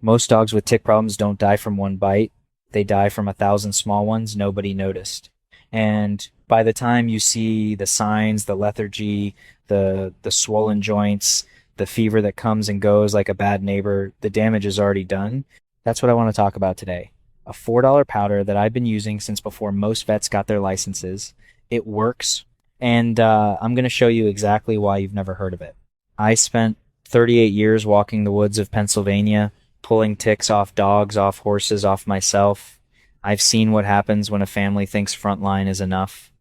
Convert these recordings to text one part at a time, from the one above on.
Most dogs with tick problems don't die from one bite. They die from 1,000 small ones nobody noticed. And by the time you see the signs, the lethargy, the swollen joints, the fever that comes and goes like a bad neighbor, the damage is already done. That's what I want to talk about today. A $4 powder that I've been using since before most vets got their licenses. It works, and I'm going to show you exactly why you've never heard of it. I spent 38 years walking the woods of Pennsylvania, pulling ticks off dogs, off horses, off myself. I've seen what happens when a family thinks frontline is enough.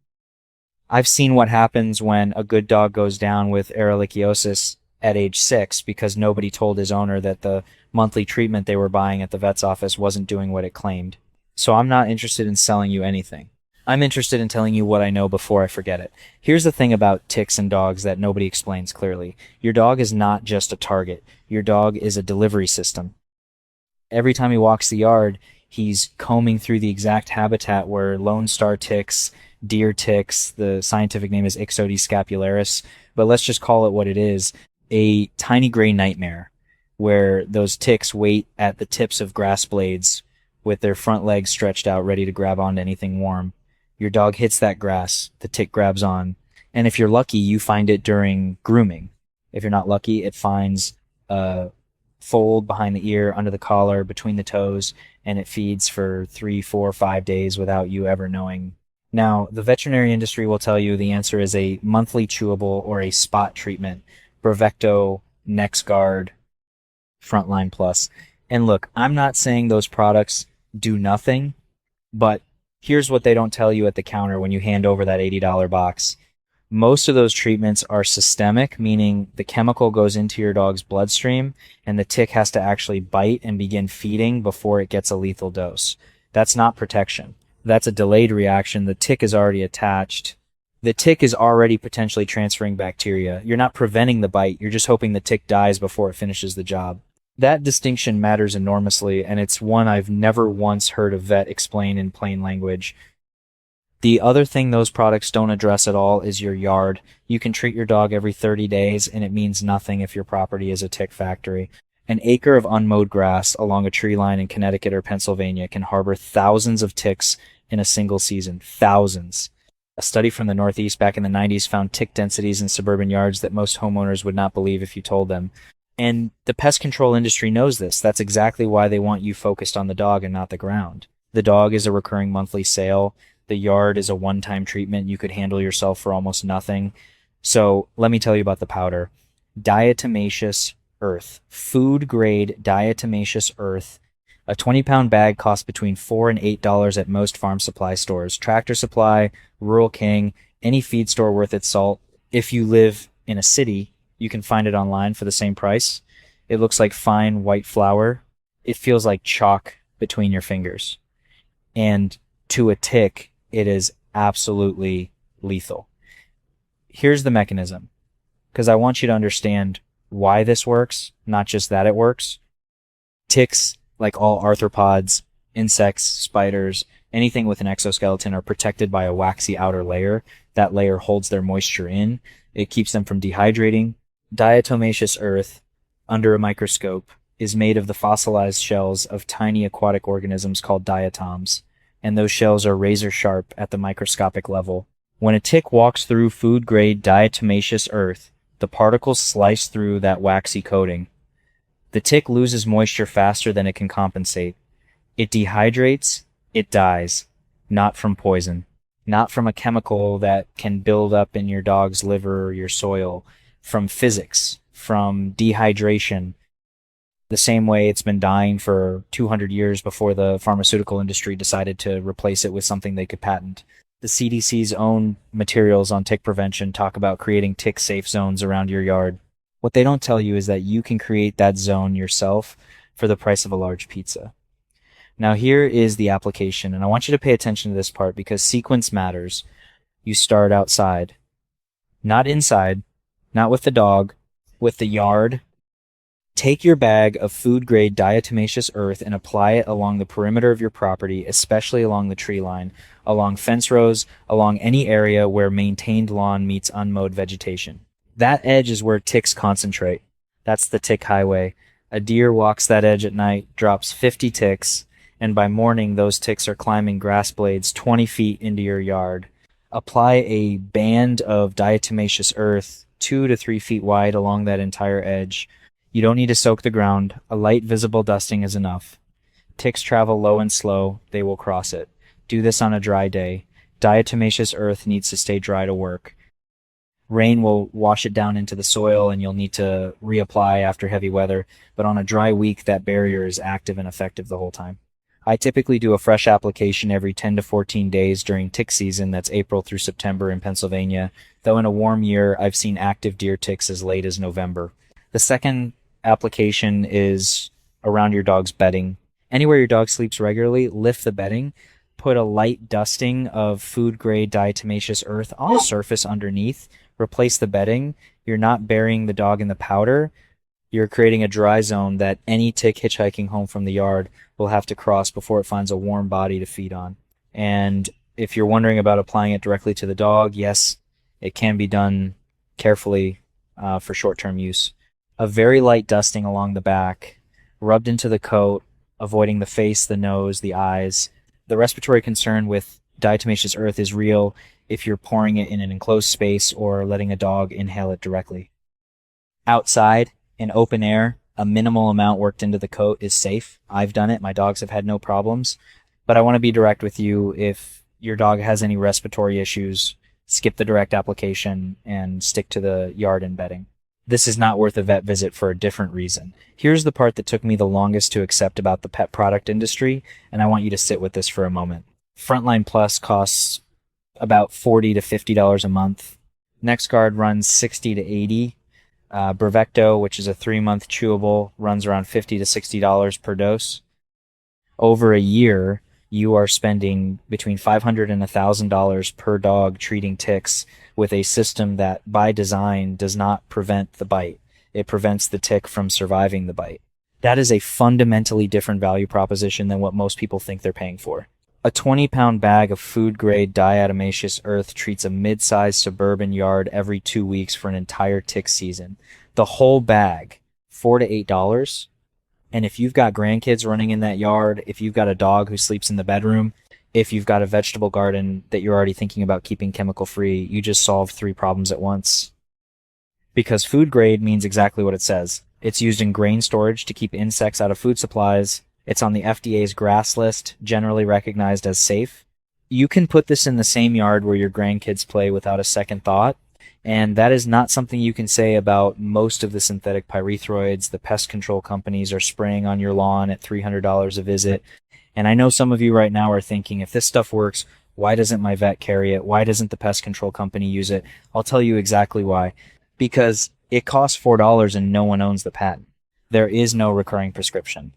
I've seen what happens when a good dog goes down with ehrlichiosis at age 6 because nobody told his owner that the monthly treatment they were buying at the vet's office wasn't doing what it claimed. So I'm not interested in selling you anything. I'm interested in telling you what I know before I forget it. Here's the thing about ticks and dogs that nobody explains clearly. Your dog is not just a target. Your dog is a delivery system. Every time he walks the yard, he's combing through the exact habitat where Lone Star ticks, deer ticks, the scientific name is Ixodes scapularis, but let's just call it what it is, a tiny gray nightmare where those ticks wait at the tips of grass blades with their front legs stretched out ready to grab onto anything warm. Your dog hits that grass, the tick grabs on, and if you're lucky, you find it during grooming. If you're not lucky, it finds a fold behind the ear, under the collar, between the toes, and it feeds for 3, 4, 5 days without you ever knowing. Now, the veterinary industry will tell you the answer is a monthly chewable or a spot treatment, Bravecto, NexGard, Frontline Plus. And look, I'm not saying those products do nothing, but here's what they don't tell you at the counter when you hand over that $80 box. Most of those treatments are systemic, meaning the chemical goes into your dog's bloodstream and the tick has to actually bite and begin feeding before it gets a lethal dose. That's not protection. That's a delayed reaction. The tick is already attached. The tick is already potentially transferring bacteria. You're not preventing the bite. You're just hoping the tick dies before it finishes the job. That distinction matters enormously, and it's one I've never once heard a vet explain in plain language. The other thing those products don't address at all is your yard. You can treat your dog every 30 days, and it means nothing if your property is a tick factory. An acre of unmowed grass along a tree line in Connecticut or Pennsylvania can harbor thousands of ticks in a single season. Thousands. A study from the Northeast back in the 90s found tick densities in suburban yards that most homeowners would not believe if you told them. And the pest control industry knows this. That's exactly why they want you focused on the dog and not the ground. The dog is a recurring monthly sale. The yard is a one-time treatment. You could handle yourself for almost nothing. So let me tell you about the powder. Diatomaceous earth. Food-grade diatomaceous earth. A 20-pound bag costs between $4 and $8 at most farm supply stores. Tractor Supply, Rural King, any feed store worth its salt. If you live in a city, you can find it online for the same price. It looks like fine white flour. It feels like chalk between your fingers. And to a tick, it is absolutely lethal. Here's the mechanism, because I want you to understand why this works, not just that it works. Ticks, like all arthropods, insects, spiders, anything with an exoskeleton, are protected by a waxy outer layer. That layer holds their moisture in. It keeps them from dehydrating. Diatomaceous earth, under a microscope, is made of the fossilized shells of tiny aquatic organisms called diatoms, and those shells are razor sharp at the microscopic level. When a tick walks through food-grade diatomaceous earth, the particles slice through that waxy coating. The tick loses moisture faster than it can compensate. It dehydrates, it dies, not from poison, not from a chemical that can build up in your dog's liver or your soil, from physics, from dehydration, the same way it's been dying for 200 years before the pharmaceutical industry decided to replace it with something they could patent. The CDC's own materials on tick prevention talk about creating tick-safe zones around your yard. What they don't tell you is that you can create that zone yourself for the price of a large pizza. Now here is the application, and I want you to pay attention to this part because sequence matters. You start outside, not inside, not with the dog, with the yard. Take your bag of food-grade diatomaceous earth and apply it along the perimeter of your property, especially along the tree line, along fence rows, along any area where maintained lawn meets unmowed vegetation. That edge is where ticks concentrate. That's the tick highway. A deer walks that edge at night, drops 50 ticks, and by morning those ticks are climbing grass blades 20 feet into your yard. Apply a band of diatomaceous earth 2 to 3 feet wide along that entire edge. You don't need to soak the ground. A light visible dusting is enough. Ticks travel low and slow. They will cross it. Do this on a dry day. Diatomaceous earth needs to stay dry to work. Rain will wash it down into the soil and you'll need to reapply after heavy weather, but on a dry week, that barrier is active and effective the whole time. I typically do a fresh application every 10 to 14 days during tick season, that's April through September in Pennsylvania, though in a warm year, I've seen active deer ticks as late as November. The second application is around your dog's bedding. Anywhere your dog sleeps regularly, lift the bedding, put a light dusting of food grade diatomaceous earth on the surface underneath, replace the bedding. You're not burying the dog in the powder. You're creating a dry zone that any tick hitchhiking home from the yard will have to cross before it finds a warm body to feed on. And if you're wondering about applying it directly to the dog, yes, it can be done carefully for short-term use. A very light dusting along the back, rubbed into the coat, avoiding the face, the nose, the eyes. The respiratory concern with diatomaceous earth is real if you're pouring it in an enclosed space or letting a dog inhale it directly. Outside, in open air, a minimal amount worked into the coat is safe. I've done it. My dogs have had no problems. But I want to be direct with you. If your dog has any respiratory issues, skip the direct application and stick to the yard and bedding. This is not worth a vet visit for a different reason. Here's the part that took me the longest to accept about the pet product industry, and I want you to sit with this for a moment. Frontline Plus costs about $40 to $50 a month. NexGard runs $60 to $80. Brevecto, which is a 3-month chewable, runs around $50 to $60 per dose. Over a year, you are spending between $500 and $1,000 per dog treating ticks with a system that, by design, does not prevent the bite. It prevents the tick from surviving the bite. That is a fundamentally different value proposition than what most people think they're paying for. A 20-pound bag of food-grade diatomaceous earth treats a mid-sized suburban yard every 2 weeks for an entire tick season. The whole bag, $4 to $8. And if you've got grandkids running in that yard, if you've got a dog who sleeps in the bedroom, if you've got a vegetable garden that you're already thinking about keeping chemical-free, you just solved 3 problems at once. Because food grade means exactly what it says. It's used in grain storage to keep insects out of food supplies. It's on the FDA's GRAS list, generally recognized as safe. You can put this in the same yard where your grandkids play without a second thought, and that is not something you can say about most of the synthetic pyrethroids the pest control companies are spraying on your lawn at $300 a visit. And I know some of you right now are thinking, if this stuff works, why doesn't my vet carry it? Why doesn't the pest control company use it? I'll tell you exactly why. Because it costs $4 and no one owns the patent. There is no recurring prescription.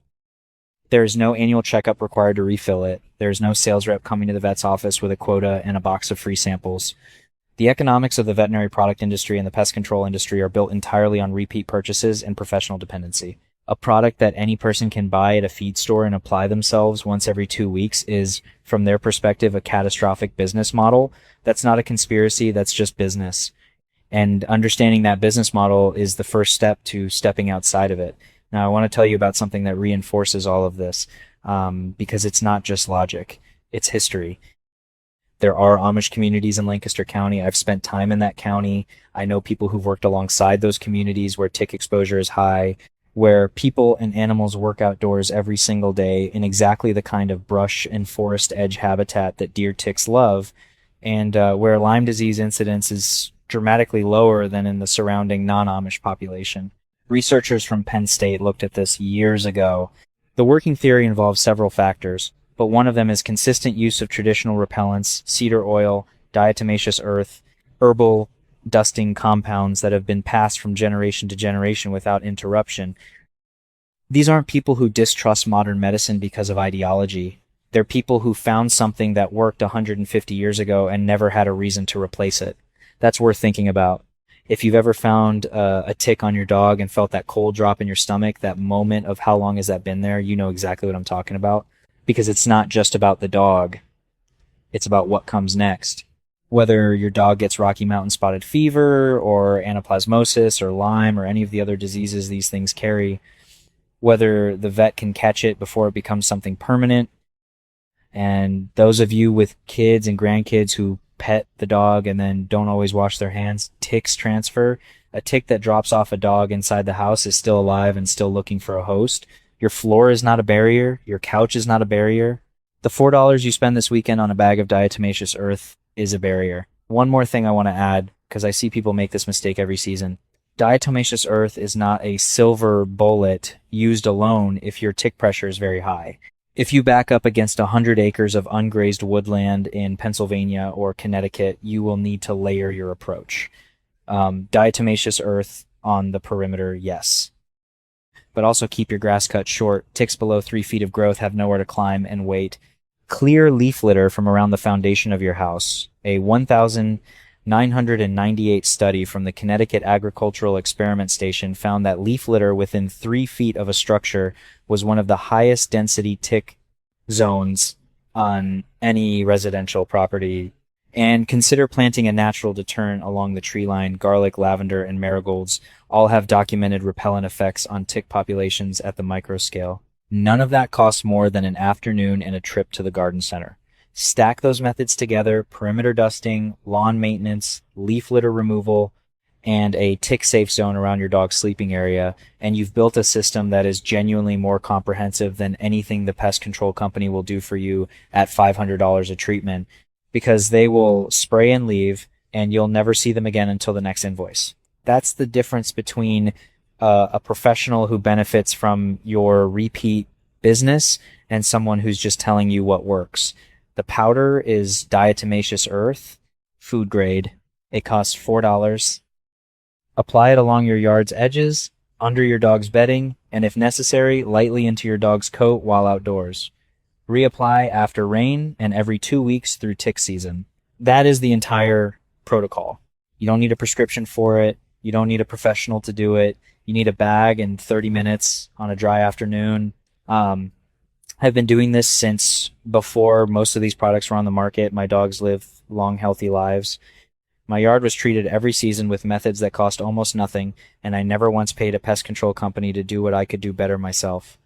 There is no annual checkup required to refill it. There is no sales rep coming to the vet's office with a quota and a box of free samples. The economics of the veterinary product industry and the pest control industry are built entirely on repeat purchases and professional dependency. A product that any person can buy at a feed store and apply themselves once every 2 weeks is, from their perspective, a catastrophic business model. That's not a conspiracy, that's just business. And understanding that business model is the first step to stepping outside of it. Now, I want to tell you about something that reinforces all of this, because it's not just logic, it's history. There are Amish communities in Lancaster County. I've spent time in that county. I know people who've worked alongside those communities where tick exposure is high, where people and animals work outdoors every single day in exactly the kind of brush and forest edge habitat that deer ticks love, and where Lyme disease incidence is dramatically lower than in the surrounding non-Amish population. Researchers from Penn State looked at this years ago. The working theory involves several factors, but one of them is consistent use of traditional repellents, cedar oil, diatomaceous earth, herbal dusting compounds that have been passed from generation to generation without interruption. These aren't people who distrust modern medicine because of ideology. They're people who found something that worked 150 years ago and never had a reason to replace it. That's worth thinking about. If you've ever found a tick on your dog and felt that cold drop in your stomach, that moment of how long has that been there, you know exactly what I'm talking about. Because it's not just about the dog. It's about what comes next. Whether your dog gets Rocky Mountain spotted fever or anaplasmosis or Lyme or any of the other diseases these things carry, whether the vet can catch it before it becomes something permanent. And those of you with kids and grandkids who pet the dog and then don't always wash their hands, ticks transfer. A tick that drops off a dog inside the house is still alive and still looking for a host. Your floor is not a barrier. Your couch is not a barrier. The $4 you spend this weekend on a bag of diatomaceous earth is a barrier. One more thing I want to add, because I see people make this mistake every season. Diatomaceous earth is not a silver bullet used alone if your tick pressure is very high. If you back up against 100 acres of ungrazed woodland in Pennsylvania or Connecticut, you will need to layer your approach. Diatomaceous earth on the perimeter, yes. But also keep your grass cut short. Ticks below 3 feet of growth have nowhere to climb and wait. Clear leaf litter from around the foundation of your house. A 1,998 study from the Connecticut Agricultural Experiment Station found that leaf litter within 3 feet of a structure was one of the highest density tick zones on any residential property. And consider planting a natural deterrent along the tree line. Garlic, lavender, and marigolds all have documented repellent effects on tick populations at the micro scale. None of that costs more than an afternoon and a trip to the garden center. Stack those methods together: perimeter dusting, lawn maintenance, leaf litter removal, and a tick-safe zone around your dog's sleeping area, and you've built a system that is genuinely more comprehensive than anything the pest control company will do for you at $500 a treatment, because they will spray and leave, and you'll never see them again until the next invoice. That's the difference between a professional who benefits from your repeat business and someone who's just telling you what works. The powder is diatomaceous earth, food grade. It costs $4. Apply it along your yard's edges, under your dog's bedding, and if necessary, lightly into your dog's coat while outdoors. Reapply after rain and every 2 weeks through tick season. That is the entire protocol. You don't need a prescription for it. You don't need a professional to do it. You need a bag and 30 minutes on a dry afternoon. I've been doing this since before most of these products were on the market. My dogs live long, healthy lives. My yard was treated every season with methods that cost almost nothing, and I never once paid a pest control company to do what I could do better myself.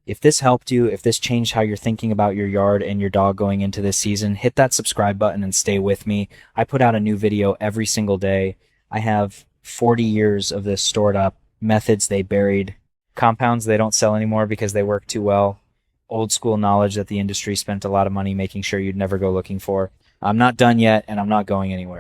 If this helped you, if this changed how you're thinking about your yard and your dog going into this season, hit that subscribe button and stay with me. I put out a new video every single day. I have 40 years of this stored up. Methods they buried. Compounds they don't sell anymore because they work too well. Old school knowledge that the industry spent a lot of money making sure you'd never go looking for. I'm not done yet, and I'm not going anywhere.